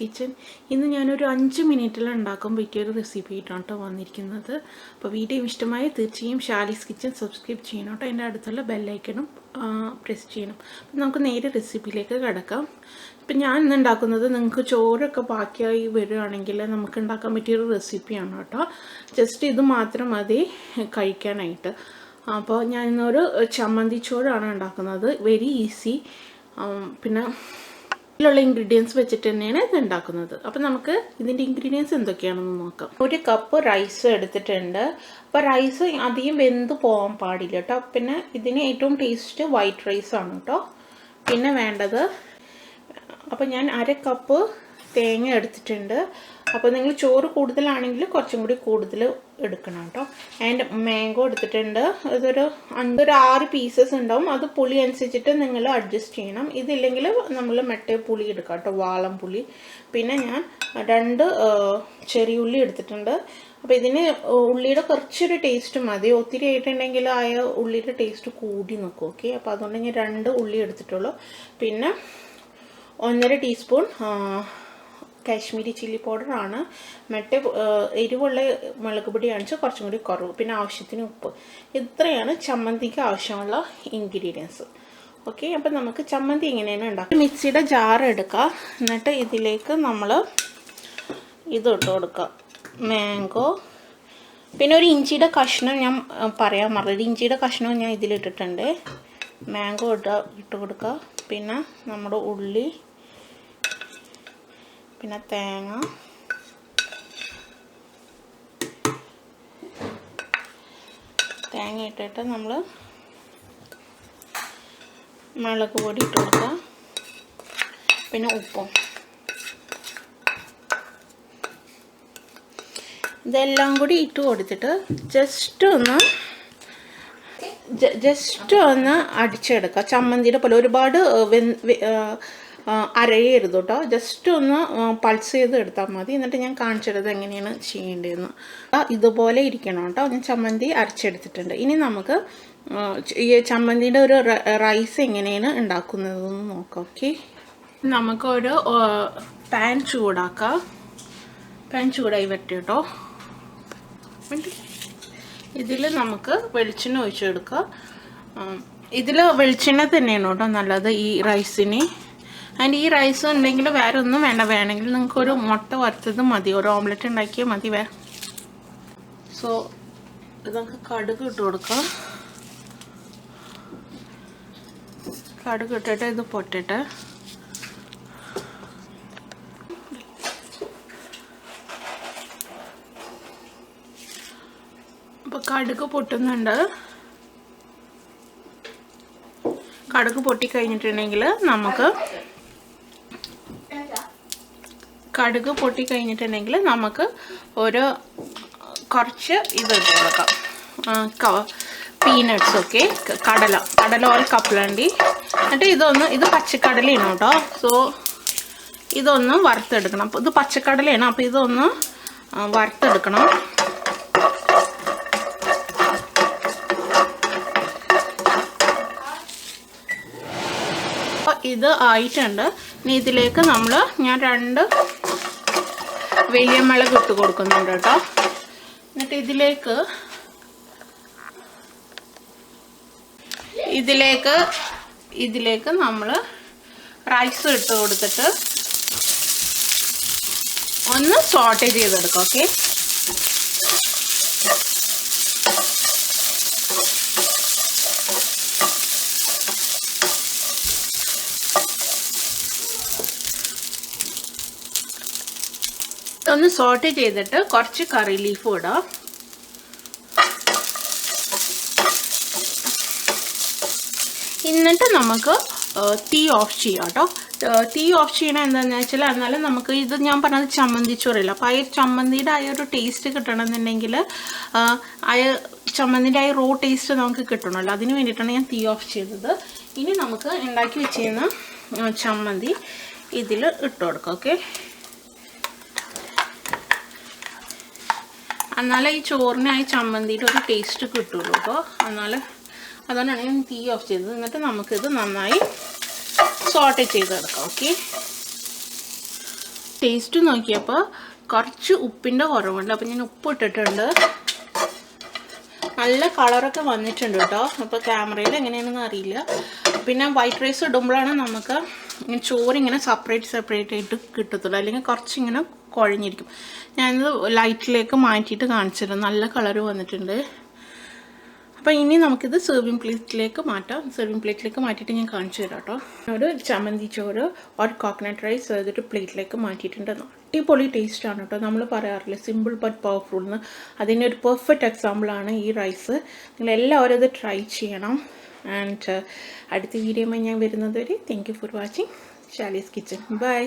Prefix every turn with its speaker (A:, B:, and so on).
A: Kitchen. ഇന്ന് ഞാനൊരു 5 മിനിറ്റിൽ ഉണ്ടാക്കാൻ പറ്റിയൊരു റെസിപ്പി ആയിട്ടാണ് കേട്ടോ വന്നിരിക്കുന്നത്. അപ്പോൾ വീഡിയോ ഇഷ്ടമായി തീർച്ചയായും ഷാലീസ് കിച്ചൻ സബ്സ്ക്രൈബ് ചെയ്യണം കേട്ടോ. എൻ്റെ അടുത്തുള്ള ബെല്ലൈക്കണും പ്രസ് ചെയ്യണം. അപ്പം നമുക്ക് നേരെ റെസിപ്പിയിലേക്ക് കിടക്കാം. ഇപ്പം ഞാൻ ഇന്ന് ഉണ്ടാക്കുന്നത് നിങ്ങൾക്ക് ചോറൊക്കെ ബാക്കിയായി വരികയാണെങ്കിൽ നമുക്ക് ഉണ്ടാക്കാൻ പറ്റിയൊരു റെസിപ്പിയാണ് കേട്ടോ. ജസ്റ്റ് ഇത് മാത്രം മതി കഴിക്കാനായിട്ട്. അപ്പോൾ ഞാൻ ഇന്നൊരു ചമ്മന്തി ചോറാണ് ഉണ്ടാക്കുന്നത്. Very easy. പിന്നെ ഇതിലുള്ള ഇൻഗ്രീഡിയൻസ് വെച്ചിട്ട് തന്നെയാണ് ഇത് ഉണ്ടാക്കുന്നത്. അപ്പം നമുക്ക് ഇതിൻ്റെ ഇൻഗ്രീഡിയൻസ് എന്തൊക്കെയാണെന്ന് നോക്കാം. 1 കപ്പ് റൈസ് എടുത്തിട്ടുണ്ട്. അപ്പോൾ റൈസ് അധികം വെന്ത് പോകാൻ പാടില്ല കേട്ടോ. പിന്നെ ഇതിന് ഏറ്റവും ടേസ്റ്റ് വൈറ്റ് റൈസാണ് കേട്ടോ. പിന്നെ വേണ്ടത്, അപ്പോൾ ഞാൻ 1/2 കപ്പ് തേങ്ങ എടുത്തിട്ടുണ്ട്. അപ്പോൾ നിങ്ങൾ ചോറ് കൂടുതലാണെങ്കിൽ കുറച്ചും കൂടി കൂടുതൽ എടുക്കണം കേട്ടോ. ആൻഡ് മാംഗോ എടുത്തിട്ടുണ്ട്. ഇതൊരു 6 പീസസ് ഉണ്ടാവും. അത് പുളി അനുസരിച്ചിട്ട് നിങ്ങൾ അഡ്ജസ്റ്റ് ചെയ്യണം. ഇതില്ലെങ്കിൽ നമ്മൾ മറ്റേ പുളി എടുക്കാം കേട്ടോ, വാളം പുളി. പിന്നെ ഞാൻ 2 ചെറിയ ഉള്ളി എടുത്തിട്ടുണ്ട്. അപ്പോൾ ഇതിന് ഉള്ളിയുടെ കുറച്ചൊരു ടേസ്റ്റ് മതി. ഒത്തിരി ആയിട്ടുണ്ടെങ്കിൽ ആയ ഉള്ളിയുടെ ടേസ്റ്റ് കൂടി നിൽക്കും. ഓക്കെ, അപ്പോൾ അതുകൊണ്ട് ഞാൻ 2 ഉള്ളി എടുത്തിട്ടുള്ളൂ. പിന്നെ 1.5 ടീസ്പൂൺ കാശ്മീരി ചില്ലി പൗഡറാണ്. മറ്റേ എരിവുള്ള മുളക് പൊടിയാണ് വെച്ചാൽ കുറച്ചും കൂടി കുറവ്. പിന്നെ ആവശ്യത്തിന് ഉപ്പ്. ഇത്രയാണ് ചമ്മന്തിക്ക് ആവശ്യമുള്ള ഇൻഗ്രീഡിയൻസ്. ഓക്കെ, അപ്പം നമുക്ക് ചമ്മന്തി എങ്ങനെയാണ് ഉണ്ടാക്കുക. മിക്സിയുടെ ജാർ എടുക്കുക. എന്നിട്ട് ഇതിലേക്ക് നമ്മൾ ഇത് ഇട്ട് കൊടുക്കുക, മാംഗോ. പിന്നെ ഒരു ഇഞ്ചിയുടെ കഷ്ണം ഞാൻ പറയാൻ മറന്നത്, ഇഞ്ചിയുടെ കഷ്ണവും ഞാൻ ഇതിലിട്ടിട്ടുണ്ട്. മാംഗോ ഇട്ട് കൊടുക്കുക. പിന്നെ നമ്മുടെ ഉള്ളി, പിന്നെ തേങ്ങ, ഇട്ടിട്ട് നമ്മൾ മുളക് പൊടി ഇട്ട് കൊടുക്കുക. പിന്നെ ഉപ്പും. ഇതെല്ലാം കൂടി ഇട്ട് കൊടുത്തിട്ട് ജസ്റ്റ് ഒന്ന് അടിച്ചെടുക്കുക. ചമ്മന്തിയുടെ പോലെ ഒരുപാട് അരയരുത് കേട്ടോ. ജസ്റ്റ് ഒന്ന് പൾസ് ചെയ്ത് എടുത്താൽ മതി. എന്നിട്ട് ഞാൻ കാണിച്ചെടുത്ത് എങ്ങനെയാണ് ചെയ്യേണ്ടതെന്ന്. ഇതുപോലെ ഇരിക്കണം കേട്ടോ. ഞാൻ ചമ്മന്തി അരച്ചെടുത്തിട്ടുണ്ട്. ഇനി നമുക്ക് ഈ ചമ്മന്തിയുടെ ഒരു റൈസ് എങ്ങനെയാണ് ഉണ്ടാക്കുന്നതെന്ന് നോക്കാം. ഓക്കെ, നമുക്കൊരു പാൻ ചൂടാക്കാം. പാൻ ചൂടായി വരട്ടെ കേട്ടോ. ഇതിൽ നമുക്ക് വെളിച്ചെണ്ണ ഒഴിച്ചെടുക്കുക. ഇതിൽ വെളിച്ചെണ്ണ തന്നെയാണ് കേട്ടോ നല്ലത് ഈ റൈസിന്. ആൻഡ് ഈ റൈസ് ഉണ്ടെങ്കിൽ വേറെ ഒന്നും വേണ്ട. വേണമെങ്കിൽ നിങ്ങൾക്കൊരു മുട്ട വറുത്തത് മതി, ഒരു ഓംലെറ്റ് ഉണ്ടാക്കിയാൽ മതി. സോ ഇത് നമുക്ക് കടുക് ഇട്ട് കൊടുക്കാം. കടുക് ഇട്ടിട്ട് ഇത് പൊട്ടിട്ട് അപ്പോൾ കടുക് പൊട്ടുന്നുണ്ട്. കടുക് പൊട്ടിക്കഴിഞ്ഞിട്ടുണ്ടെങ്കിൽ നമുക്ക് ഒരു കുറച്ച് ഇത് ഇട്ട് കൊടുക്കാം, പീനട്ട്സ്. ഓക്കെ, കടല 1 കപ്പിലുണ്ട്. എന്നിട്ട് ഇത് പച്ചക്കടലയാണ് കേട്ടോ. സോ ഇതൊന്ന് വറുത്തെടുക്കണം. അപ്പോൾ ഇത് പച്ചക്കടലയാണ്. അപ്പോൾ ഇതൊന്ന് വറുത്തെടുക്കണം. ഇത് ആയിട്ടുണ്ട്. ഇനി ഇതിലേക്ക് ഞാൻ 2 വലിയ മുളക് ഇട്ട് കൊടുക്കുന്നുണ്ട് കേട്ടോ. എന്നിട്ട് ഇതിലേക്ക് നമ്മൾ റൈസ് ഇട്ട് കൊടുത്തിട്ട് ഒന്ന് സോട്ടേ ചെയ്തെടുക്കാം. ഓക്കെ, ഒന്ന് സോട്ട് ചെയ്തിട്ട് കുറച്ച് കറി ലീഫ് ഇടാം. എന്നിട്ട് നമുക്ക് തീ ഓഫ് ചെയ്യാം കേട്ടോ. തീ ഓഫ് ചെയ്യണം എന്താണെന്ന് വെച്ചാൽ, എന്നാലും നമുക്ക് ഇത് ഞാൻ പറഞ്ഞത് ചമ്മന്തി ചോറില്ല. അപ്പോൾ ആ ചമ്മന്തിയുടെ ആ ഒരു ടേസ്റ്റ് കിട്ടണമെന്നുണ്ടെങ്കിൽ ചമ്മന്തിൻ്റെ ആ റോ ടേസ്റ്റ് നമുക്ക് കിട്ടണമല്ലോ. അതിന് വേണ്ടിയിട്ടാണ് ഞാൻ തീ ഓഫ് ചെയ്തത്. ഇനി നമുക്ക് ഉണ്ടാക്കി വെച്ചിരുന്ന ചമ്മന്തി ഇതിൽ ഇട്ട് കൊടുക്കാം. ഓക്കെ, എന്നാലേ ഈ ചോറിനായി ചമ്മന്തിയുടെ ഒരു ടേസ്റ്റ് കിട്ടുള്ളൂ കേട്ടോ. അതുകൊണ്ടാണ് ഞാൻ തീ ഓഫ് ചെയ്തത്. എന്നിട്ട് നമുക്കിത് നന്നായി സോട്ട് ചെയ്തെടുക്കാം. ഓക്കെ, ടേസ്റ്റ് നോക്കിയപ്പോൾ കുറച്ച് ഉപ്പിൻ്റെ കുറവുണ്ട്. അപ്പോൾ ഞാൻ ഉപ്പ് ഇട്ടിട്ടുണ്ട്. നല്ല കളറൊക്കെ വന്നിട്ടുണ്ട് കേട്ടോ. അപ്പോൾ ക്യാമറയിൽ എങ്ങനെയാണെന്ന് അറിയില്ല. പിന്നെ വൈറ്റ് റൈസ് ഇടുമ്പോഴാണ് നമുക്ക് ചോറിങ്ങനെ സെപ്പറേറ്റ് ആയിട്ട് കിട്ടത്തുള്ളൂ. അല്ലെങ്കിൽ കുറച്ചിങ്ങനെ കുഴഞ്ഞിരിക്കും. ഞാനിത് ലൈറ്റിലേക്ക് മാറ്റിയിട്ട് കാണിച്ചിരുന്നു. നല്ല കളർ വന്നിട്ടുണ്ട്. അപ്പോൾ ഇനി നമുക്കിത് സെർവിങ് പ്ലേറ്റിലേക്ക് മാറ്റാം. സെർവിങ് പ്ലേറ്റിലേക്ക് മാറ്റിയിട്ട് ഞാൻ കാണിച്ചു തരാം കേട്ടോ. ഒരു ചമ്മന്തി ചോറ് ഒരു കോക്കനട്ട് റൈസ് ചെയ്തിട്ട് പ്ലേറ്റിലേക്ക് മാറ്റിയിട്ടുണ്ട്. അടിപൊളി ടേസ്റ്റാണ് കേട്ടോ. നമ്മൾ പറയാറില്ല സിമ്പിൾ ബട്ട് പവർഫുൾ എന്ന്. അതിൻ്റെ ഒരു പെർഫെക്റ്റ് എക്സാമ്പിളാണ് ഈ റൈസ്. നിങ്ങളെല്ലാവരും ഇത് ട്രൈ ചെയ്യണം. ആൻഡ് അടുത്ത വീഡിയോയുമായി ഞാൻ വരുന്നത് വരെ thank you for watching Shalee's Kitchen. By.